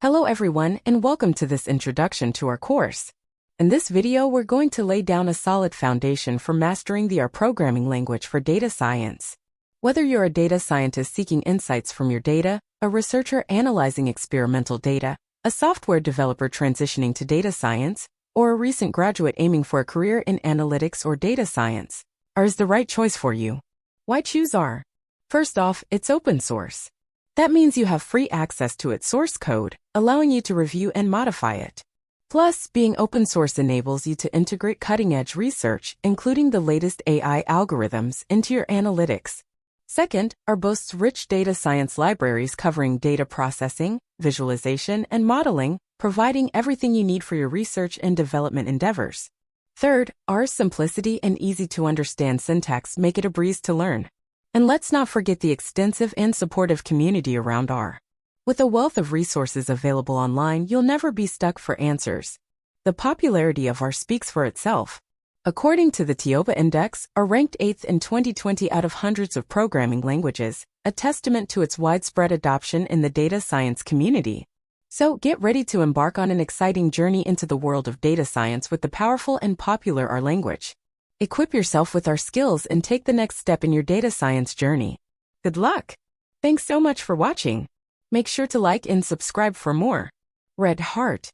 Hello everyone and welcome to this introduction to our course. In this video, we're going to lay down a solid foundation for mastering the R programming language for data science. Whether you're a data scientist seeking insights from your data, a researcher analyzing experimental data, a software developer transitioning to data science, or a recent graduate aiming for a career in analytics or data science, R is the right choice for you. Why choose R? First off, it's open source. That means you have free access to its source code, allowing you to review and modify it. Plus, being open source enables you to integrate cutting-edge research, including the latest AI algorithms, into your analytics. Second, R boasts rich data science libraries covering data processing, visualization, and modeling, providing everything you need for your research and development endeavors. Third, R's simplicity and easy-to-understand syntax make it a breeze to learn. And let's not forget the extensive and supportive community around R. With a wealth of resources available online, you'll never be stuck for answers. The popularity of R speaks for itself. According to the TIOBA Index, R ranked 8th in 2020 out of hundreds of programming languages, a testament to its widespread adoption in the data science community. So get ready to embark on an exciting journey into the world of data science with the powerful and popular R language. Equip yourself with R skills and take the next step in your data science journey. Good luck! Thanks so much for watching. Make sure to like and subscribe for more. Red Heart.